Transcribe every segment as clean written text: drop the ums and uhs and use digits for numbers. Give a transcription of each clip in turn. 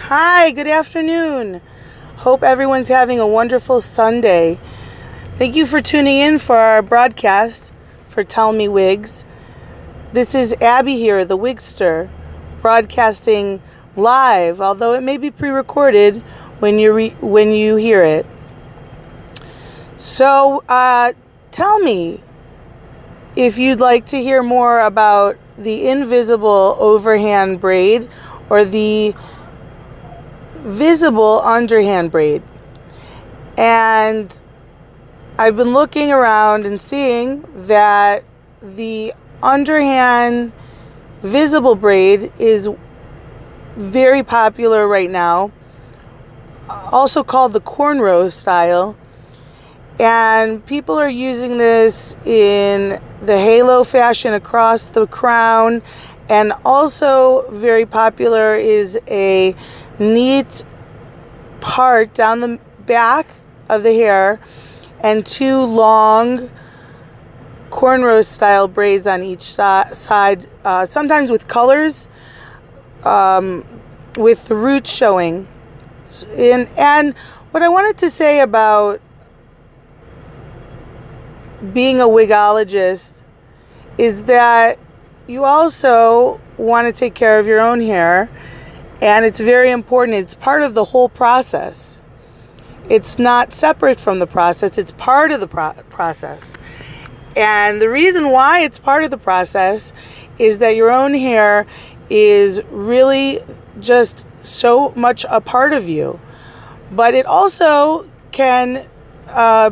Hi, good afternoon. Hope everyone's having a wonderful Sunday. Thank you for tuning in for our broadcast for Tell Me Wigs. This is Abby here, the Wigster, broadcasting live, although it may be pre-recorded when you hear it. So, tell me if you'd like to hear more about the invisible overhand braid or the visible underhand braid. And I've been looking around and seeing that the underhand visible braid is very popular right now, also called the cornrow style. And people are using this in the halo fashion across the crown. And also very popular is a neat part down the back of the hair and two long cornrow style braids on each side, sometimes with colors, with the roots showing. And what I wanted to say about being a wigologist is that you also want to take care of your own hair, and it's very important. It's part of the whole process. It's not separate from the process. It's part of the process. And the reason why it's part of the process is that your own hair is really just so much a part of you. But it also can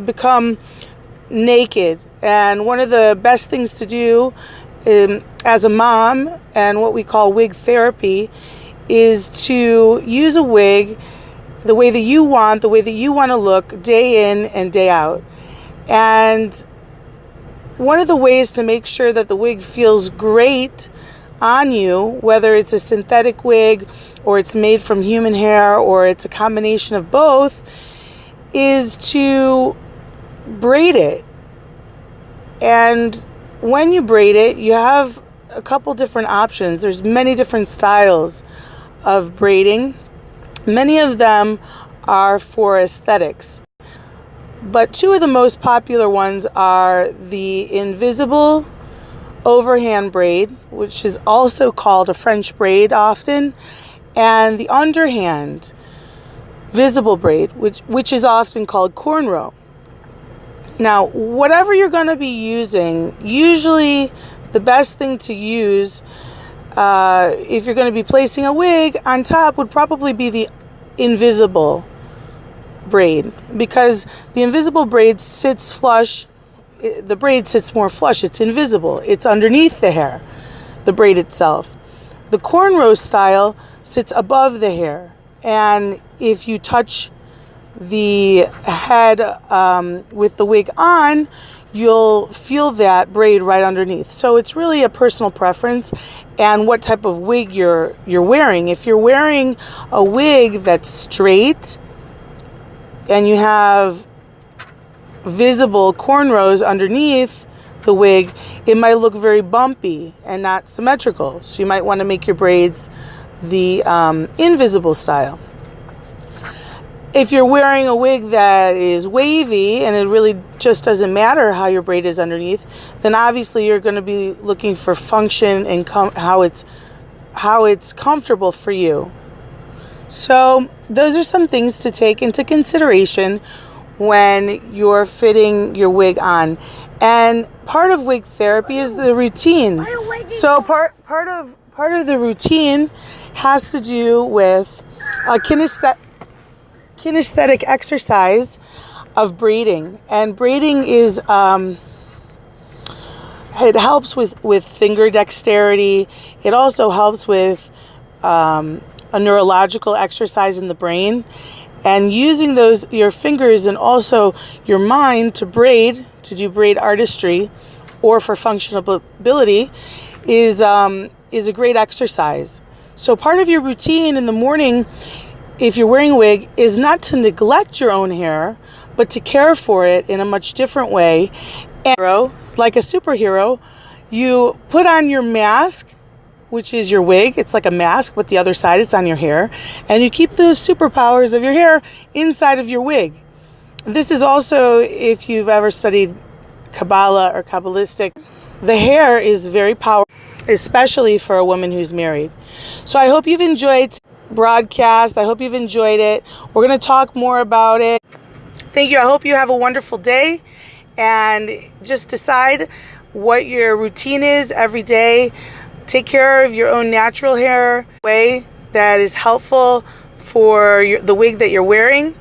become naked. And one of the best things to do as a mom, and what we call wig therapy, is to use a wig the way that you want to look day in and day out. And one of the ways to make sure that the wig feels great on you, whether it's a synthetic wig or it's made from human hair or it's a combination of both, is to braid it. And when you braid it, you have a couple different options. There's many different styles of braiding. Many of them are for aesthetics. But two of the most popular ones are the invisible overhand braid, which is also called a French braid often, and the underhand visible braid, which is often called cornrow. Now, whatever you're going to be using, usually the best thing to use if you're going to be placing a wig on top would probably be the invisible braid, because the invisible braid sits flush. The braid sits more flush. It's invisible. It's underneath the hair, the braid itself. The cornrow style sits above the hair, and if you touch the head with the wig on, you'll feel that braid right underneath. So it's really a personal preference and what type of wig you're wearing. If you're wearing a wig that's straight and you have visible cornrows underneath the wig, it might look very bumpy and not symmetrical. So you might want to make your braids the invisible style. If you're wearing a wig that is wavy and it really just doesn't matter how your braid is underneath, then obviously you're going to be looking for function and how it's comfortable for you. So those are some things to take into consideration when you're fitting your wig on. And part of wig therapy is the routine. So part of the routine has to do with a kinesthetic exercise of braiding. And braiding is it helps with finger dexterity. It also helps with a neurological exercise in the brain, and using your fingers and also your mind to do braid artistry or for functionability is a great exercise. So part of your routine in the morning, if you're wearing a wig, is not to neglect your own hair, but to care for it in a much different way. And like a superhero, you put on your mask which is your wig. It's like a mask, but the other side, it's on your hair. And you keep those superpowers of your hair inside of your wig. This is also, if you've ever studied Kabbalah or Kabbalistic, the hair is very powerful, especially for a woman who's married. So I hope you've enjoyed broadcast. I hope you've enjoyed it. We're going to talk more about it. Thank you. I hope you have a wonderful day, and just decide what your routine is every day. Take care of your own natural hair way that is helpful for the wig that you're wearing.